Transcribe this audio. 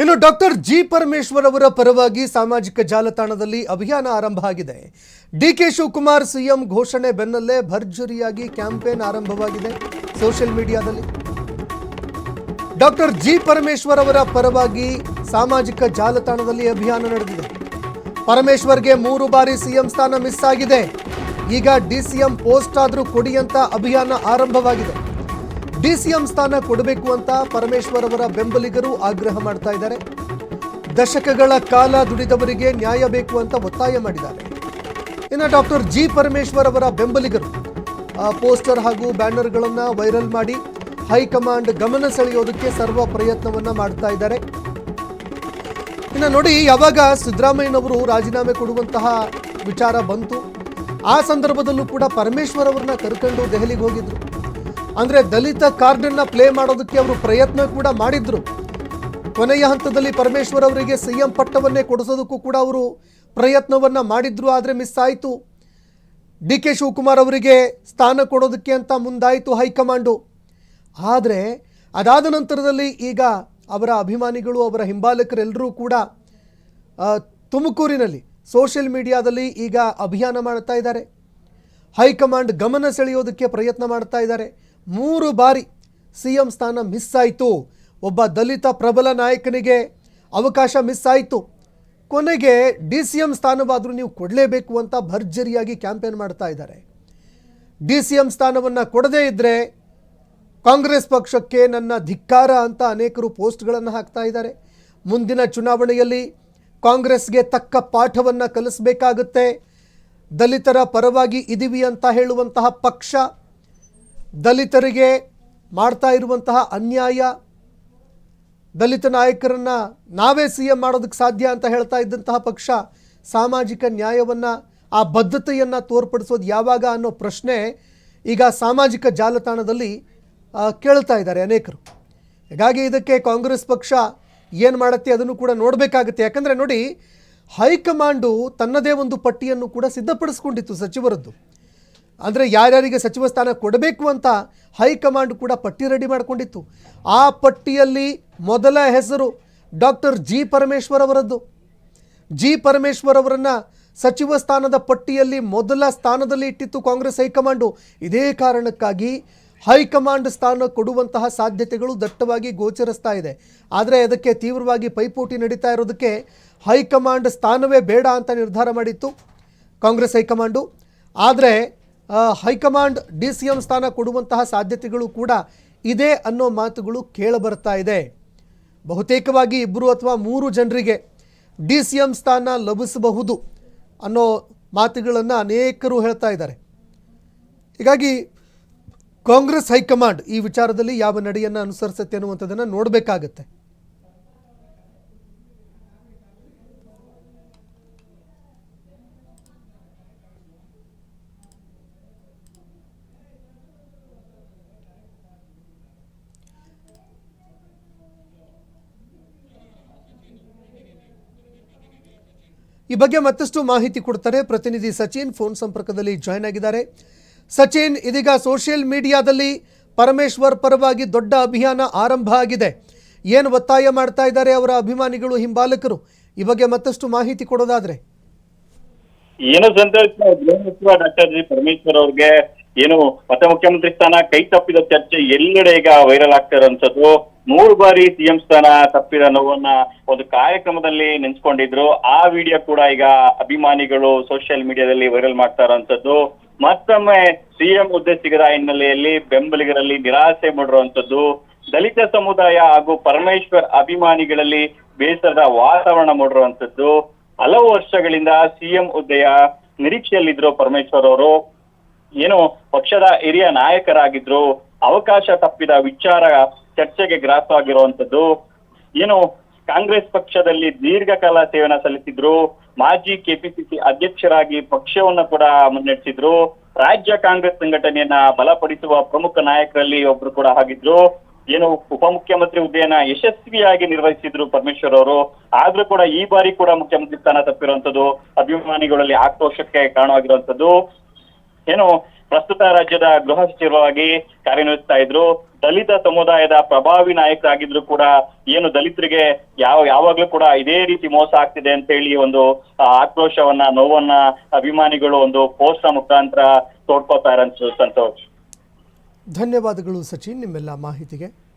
ಇನ್ನು doctor G Parameshwar ಅವರ ಪರವಾಗಿ ಸಾಮಾಜಿಕ ಜಾಲತಾಣದಲ್ಲಿ ಅಭಿಯಾನ ಆರಂಭ ಆಗಿದೆ. ಡಿಕೆ ಶಿವಕುಮಾರ್ ಸಿಎಂ ಘೋಷಣೆ ಬೆನ್ನಲ್ಲೇ ಭರ್ಜರಿಯಾಗಿ ಕ್ಯಾಂಪೇನ್ ಆರಂಭವಾಗಿದೆ ಸೋಷಿಯಲ್ ಮೀಡಿಯಾದಲ್ಲಿ. ಡಾಕ್ಟರ್ ಜಿ ಪರಮೇಶ್ವರ್ ಅವರ ಪರವಾಗಿ ಸಾಮಾಜಿಕ ಜಾಲತಾಣದಲ್ಲಿ ಅಭಿಯಾನ ನಡೆದಿದೆ. ಪರಮೇಶ್ವರ್ಗೆ 3 ಬಾರಿ ಸಿಎಂ ಸ್ಥಾನ ಮಿಸ್ ಆಗಿದೆ. ಈಗ ಡಿಸಿಎಂ ಪೋಸ್ಟ್ ಆದರೂ ಕೊಡಿ ಅಂತ ಅಭಿಯಾನ ಆರಂಭವಾಗಿದೆ. ಡಿಸಿಎಂ ಸ್ಥಾನ ಕೊಡಬೇಕು ಅಂತ ಪರಮೇಶ್ವರ್ ಅವರ ಬೆಂಬಲಿಗರು ಆಗ್ರಹ ಮಾಡ್ತಾ ಇದ್ದಾರೆ. ದಶಕಗಳ ಕಾಲ ದುಡಿದವರಿಗೆ ನ್ಯಾಯ ಬೇಕು ಅಂತ ಒತ್ತಾಯ ಮಾಡಿದ್ದಾರೆ. ಇನ್ನು ಡಾಕ್ಟರ್ ಜಿ ಪರಮೇಶ್ವರ್ ಅವರ ಬೆಂಬಲಿಗರು ಪೋಸ್ಟರ್ ಹಾಗೂ ಬ್ಯಾನರ್ಗಳನ್ನು ವೈರಲ್ ಮಾಡಿ ಹೈಕಮಾಂಡ್ ಗಮನ ಸೆಳೆಯೋದಕ್ಕೆ ಸರ್ವ ಪ್ರಯತ್ನವನ್ನ ಮಾಡ್ತಾ ಇದ್ದಾರೆ. ಇನ್ನು ನೋಡಿ, ಯಾವಾಗ ಸಿದ್ದರಾಮಯ್ಯನವರು ರಾಜೀನಾಮೆ ಕೊಡುವಂತಹ ವಿಚಾರ ಬಂತು, ಆ ಸಂದರ್ಭದಲ್ಲೂ ಕೂಡ ಪರಮೇಶ್ವರ್ ಅವರನ್ನ ಕರ್ಕೊಂಡು ದೆಹಲಿಗೆ ಹೋಗಿದ್ರು. ಅಂದ್ರೆ ದಲಿತ ಕಾರ್ಡನ್ನ ಪ್ಲೇ ಮಾಡೋದಕ್ಕೆ ಅವರು ಪ್ರಯತ್ನ ಕೂಡ ಮಾಡಿದ್ರು. ಕೊನೆಯ ಹಂತದಲ್ಲಿ ಪರಮೇಶ್ವರ್ ಅವರಿಗೆ ಸಿಎಂ ಪಟ್ಟವನ್ನೇ ಕೊಡಿಸೋದಕ್ಕೂ ಕೂಡ ಅವರು ಪ್ರಯತ್ನವನ್ನ ಮಾಡಿದ್ರು. ಆದರೆ ಮಿಸ್ ಆಯಿತು. ಡಿಕೆ ಶಿವಕುಮಾರ್ ಅವರಿಗೆ ಸ್ಥಾನ ಕೊಡೋದಕ್ಕೆ ಅಂತ ಮುಂದಾಯಿತು ಹೈಕಮಾಂಡು. ಆದರೆ ಅದಾದ ನಂತರದಲ್ಲಿ ಈಗ ಅವರ ಅಭಿಮಾನಿಗಳು, ಅವರ ಹಿಂಬಾಲಕರೆಲ್ಲರೂ ಕೂಡ ತುಮಕೂರಿನಲ್ಲಿ ಸೋಷಿಯಲ್ ಮೀಡಿಯಾದಲ್ಲಿ ಈಗ ಅಭಿಯಾನ ಮಾಡ್ತಾ ಇದ್ದಾರೆ. ಹೈಕಮಾಂಡ್ ಗಮನ ಸೆಳೆಯೋದಕ್ಕೆ ಪ್ರಯತ್ನ ಮಾಡ್ತಾ ಇದ್ದಾರೆ. 3 ಬಾರಿ ಸಿಎಂ ಸ್ಥಾನ ಮಿಸ್ ಆಯಿತು. ಒಬ್ಬ ದಲಿತ ಪ್ರಬಲ ನಾಯಕನಿಗೆ ಅವಕಾಶ ಮಿಸ್ ಆಯಿತು. ಕೊನೆಗೆ ಡಿಸಿಎಂ ಸ್ಥಾನವಾದರೂ ನೀವು ಕೊಡಲೇಬೇಕು ಅಂತ ಭರ್ಜರಿಯಾಗಿ ಕ್ಯಾಂಪೇನ್ ಮಾಡ್ತಾ ಇದ್ದಾರೆ. ಡಿಸಿಎಂ ಸ್ಥಾನವನ್ನು ಕೊಡದೇ ಇದ್ದರೆ ಕಾಂಗ್ರೆಸ್ ಪಕ್ಷಕ್ಕೆ ನನ್ನ ಧಿಕ್ಕಾರ ಅಂತ ಅನೇಕರು ಪೋಸ್ಟ್ಗಳನ್ನು ಹಾಕ್ತಾ ಇದ್ದಾರೆ. ಮುಂದಿನ ಚುನಾವಣೆಯಲ್ಲಿ ಕಾಂಗ್ರೆಸ್ಗೆ ತಕ್ಕ ಪಾಠವನ್ನು ಕಲಿಸಬೇಕಾಗುತ್ತೆ. ದಲಿತರ ಪರವಾಗಿ ಇದೀವಿ ಅಂತ ಹೇಳುವಂತಹ ಪಕ್ಷ, ದಲಿತರಿಗೆ ಮಾಡ್ತಾ ಇರುವಂತಹ ಅನ್ಯಾಯ, ದಲಿತ ನಾಯಕರನ್ನು ನಾವೇ ಸಿಎಂ ಮಾಡೋದಕ್ಕೆ ಸಾಧ್ಯ ಅಂತ ಹೇಳ್ತಾ ಇದ್ದಂತಹ ಪಕ್ಷ ಸಾಮಾಜಿಕ ನ್ಯಾಯವನ್ನು, ಆ ಬದ್ಧತೆಯನ್ನು ತೋರ್ಪಡಿಸೋದು ಯಾವಾಗ ಅನ್ನೋ ಪ್ರಶ್ನೆ ಈಗ ಸಾಮಾಜಿಕ ಜಾಲತಾಣದಲ್ಲಿ ಕೇಳ್ತಾ ಇದ್ದಾರೆ ಅನೇಕರು. ಹೀಗಾಗಿ ಇದಕ್ಕೆ ಕಾಂಗ್ರೆಸ್ ಪಕ್ಷ ಏನು ಮಾಡುತ್ತೆ ಅದನ್ನು ಕೂಡ ನೋಡಬೇಕಾಗುತ್ತೆ. ಯಾಕಂದರೆ ನೋಡಿ, ಹೈಕಮಾಂಡು ತನ್ನದೇ ಒಂದು ಪಟ್ಟಿಯನ್ನು ಕೂಡ ಸಿದ್ಧಪಡಿಸ್ಕೊಂಡಿತ್ತು ಸಚಿವರದ್ದು. ಅಂದರೆ ಯಾರ್ಯಾರಿಗೆ ಸಚಿವ ಸ್ಥಾನ ಕೊಡಬೇಕು ಅಂತ ಹೈಕಮಾಂಡ್ ಕೂಡ ಪಟ್ಟಿ ರೆಡಿ ಮಾಡಿಕೊಂಡಿತ್ತು. ಆ ಪಟ್ಟಿಯಲ್ಲಿ ಮೊದಲ ಹೆಸರು ಡಾಕ್ಟರ್ ಜಿ ಪರಮೇಶ್ವರ್ ಅವರದ್ದು. ಜಿ ಪರಮೇಶ್ವರ್ ಅವರನ್ನು ಸಚಿವ ಸ್ಥಾನದ ಪಟ್ಟಿಯಲ್ಲಿ ಮೊದಲ ಸ್ಥಾನದಲ್ಲಿ ಇಟ್ಟಿತ್ತು ಕಾಂಗ್ರೆಸ್ ಹೈಕಮಾಂಡು. ಇದೇ ಕಾರಣಕ್ಕಾಗಿ ಹೈಕಮಾಂಡ್ ಸ್ಥಾನ ಕೊಡುವಂತಹ ಸಾಧ್ಯತೆಗಳು ದಟ್ಟವಾಗಿ ಗೋಚರಿಸ್ತಾ ಇದೆ. ಆದರೆ ಅದಕ್ಕೆ ತೀವ್ರವಾಗಿ ಪೈಪೋಟಿ ನಡೀತಾ ಇರೋದಕ್ಕೆ ಹೈಕಮಾಂಡ್ ಸ್ಥಾನವೇ ಬೇಡ ಅಂತ ನಿರ್ಧಾರ ಮಾಡಿತ್ತು ಕಾಂಗ್ರೆಸ್ ಹೈಕಮಾಂಡು. ಆದರೆ ಹೈಕಮಾಂಡ್ ಡಿಸಿಎಂ ಸ್ಥಾನ ಕೊಡುವಂತಹ ಸಾಧ್ಯತೆಗಳು ಕೂಡ ಇದೆ ಅನ್ನೋ ಮಾತುಗಳು ಕೇಳಬರ್ತಾ ಇದೆ. ಬಹುತೇಕವಾಗಿ 2 ಅಥವಾ 3 ಜನರಿಗೆ ಡಿಸಿಎಂ ಸ್ಥಾನ ಲಭಿಸಬಹುದು ಅನ್ನೋ ಮಾತುಗಳನ್ನು ಅನೇಕರು ಹೇಳ್ತಾ ಇದ್ದಾರೆ. ಹೀಗಾಗಿ ಕಾಂಗ್ರೆಸ್ ಹೈಕಮಾಂಡ್ ಈ ವಿಚಾರದಲ್ಲಿ ಯಾವ ನಡೆಯನ್ನು ಅನುಸರಿಸುತ್ತೆ ಅನ್ನುವಂಥದ್ದನ್ನು ನೋಡಬೇಕಾಗತ್ತೆ. ಈ ಬಗ್ಗೆ ಮತ್ತಷ್ಟು ಮಾಹಿತಿ ಕೊಡ್ತಾರೆ ಪ್ರತಿನಿಧಿ ಸಚಿನ್, ಫೋನ್ ಸಂಪರ್ಕದಲ್ಲಿ ಜಾಯ್ನ್ ಆಗಿದ್ದಾರೆ. ಸಚಿನ್, ಇದೀಗ ಸೋಷಿಯಲ್ ಮೀಡಿಯಾದಲ್ಲಿ ಪರಮೇಶ್ವರ್ ಪರವಾಗಿ ದೊಡ್ಡ ಅಭಿಯಾನ ಆರಂಭ ಆಗಿದೆ. ಏನು ಒತ್ತಾಯ ಮಾಡ್ತಾ ಇದ್ದಾರೆ ಅವರ ಅಭಿಮಾನಿಗಳು, ಹಿಂಬಾಲಕರು? ಈ ಬಗ್ಗೆ ಮತ್ತಷ್ಟು ಮಾಹಿತಿ ಕೊಡೋದಾದ್ರೆ. ಏನು ಸಂತೋಷ, ಡಾಕ್ಟರ್ ಜಿ ಪರಮೇಶ್ವರ್ ಅವ್ರಿಗೆ ಏನು ಮತ್ತೆ ಮುಖ್ಯಮಂತ್ರಿ ಸ್ಥಾನ ಕೈ ತಪ್ಪಿದ ಚರ್ಚೆ ಎಲ್ಲೆಡೆ ಈಗ ವೈರಲ್ ಆಗ್ತಾ ಇರೋಂಥದ್ದು. 3 ಬಾರಿ ಸಿಎಂ ಸ್ಥಾನ ತಪ್ಪಿದ ನೋವನ್ನ ಒಂದು ಕಾರ್ಯಕ್ರಮದಲ್ಲಿ ನೆನ್ಸ್ಕೊಂಡಿದ್ರು. ಆ ವಿಡಿಯೋ ಕೂಡ ಈಗ ಅಭಿಮಾನಿಗಳು ಸೋಷಿಯಲ್ ಮೀಡಿಯಾದಲ್ಲಿ ವೈರಲ್ ಮಾಡ್ತಾ ಇರೋಂಥದ್ದು. ಮತ್ತೊಮ್ಮೆ ಸಿಎಂ ಹುದ್ದೆ ಸಿಗದ ಹಿನ್ನೆಲೆಯಲ್ಲಿ ಬೆಂಬಲಿಗರಲ್ಲಿ ನಿರಾಸೆ ಮಾಡಿರುವಂತದ್ದು, ದಲಿತ ಸಮುದಾಯ ಹಾಗೂ ಪರಮೇಶ್ವರ್ ಅಭಿಮಾನಿಗಳಲ್ಲಿ ಬೇಸರದ ವಾತಾವರಣ ಮೂಡಿರುವಂತದ್ದು. ಹಲವು ವರ್ಷಗಳಿಂದ ಸಿಎಂ ಹುದ್ದೆಯ ನಿರೀಕ್ಷೆಯಲ್ಲಿದ್ರು ಪರಮೇಶ್ವರ್ ಅವರು. ಏನು ಪಕ್ಷದ ಹಿರಿಯ ನಾಯಕರಾಗಿದ್ರು, ಅವಕಾಶ ತಪ್ಪಿದ ವಿಚಾರ ಚರ್ಚೆಗೆ ಗ್ರಾಸವಾಗಿರುವಂತದ್ದು. ಏನು ಕಾಂಗ್ರೆಸ್ ಪಕ್ಷದಲ್ಲಿ ದೀರ್ಘಕಾಲ ಸೇವನ ಸಲ್ಲಿಸಿದ್ರು, ಮಾಜಿ ಕೆಪಿಸಿಸಿ ಅಧ್ಯಕ್ಷರಾಗಿ ಪಕ್ಷವನ್ನ ಕೂಡ ಮುನ್ನಡೆಸಿದ್ರು, ರಾಜ್ಯ ಕಾಂಗ್ರೆಸ್ ಸಂಘಟನೆಯನ್ನ ಬಲಪಡಿಸುವ ಪ್ರಮುಖ ನಾಯಕರಲ್ಲಿ ಒಬ್ರು ಕೂಡ ಆಗಿದ್ರು. ಏನು ಉಪಮುಖ್ಯಮಂತ್ರಿ ಹುದ್ದೆಯನ್ನ ಯಶಸ್ವಿಯಾಗಿ ನಿರ್ವಹಿಸಿದ್ರು ಪರಮೇಶ್ವರ್ ಅವರು. ಆದ್ರೂ ಕೂಡ ಈ ಬಾರಿ ಕೂಡ ಮುಖ್ಯಮಂತ್ರಿ ಸ್ಥಾನ ತಪ್ಪಿರುವಂತದ್ದು ಅಭಿಮಾನಿಗಳಲ್ಲಿ ಆಕ್ರೋಶಕ್ಕೆ ಕಾರಣವಾಗಿರುವಂತದ್ದು. ಏನು ಪ್ರಸ್ತುತ ರಾಜ್ಯದ ಗೃಹ ಸಚಿವರಾಗಿ ಕಾರ್ಯನಿರ್ವಹಿಸ್ತಾ ಇದ್ರು. ದಲಿತ ಸಮುದಾಯದ ಪ್ರಭಾವಿ ನಾಯಕರಾಗಿದ್ರು ಕೂಡ ಏನು ದಲಿತರಿಗೆ ಯಾವಾಗ್ಲೂ ಕೂಡ ಇದೇ ರೀತಿ ಮೋಸ ಆಗ್ತಿದೆ ಅಂತ ಹೇಳಿ ಒಂದು ಆಕ್ರೋಶವನ್ನ, ನೋವನ್ನ ಅಭಿಮಾನಿಗಳು ಒಂದು ಪೋಸ್ಟ್ ಮುಖಾಂತರ ತೋಡ್ಕೋತಾರೆ ಸಂತೋಷ್. ಧನ್ಯವಾದಗಳು ಸಚಿನ್ ನಿಮ್ಮೆಲ್ಲ ಮಾಹಿತಿಗೆ.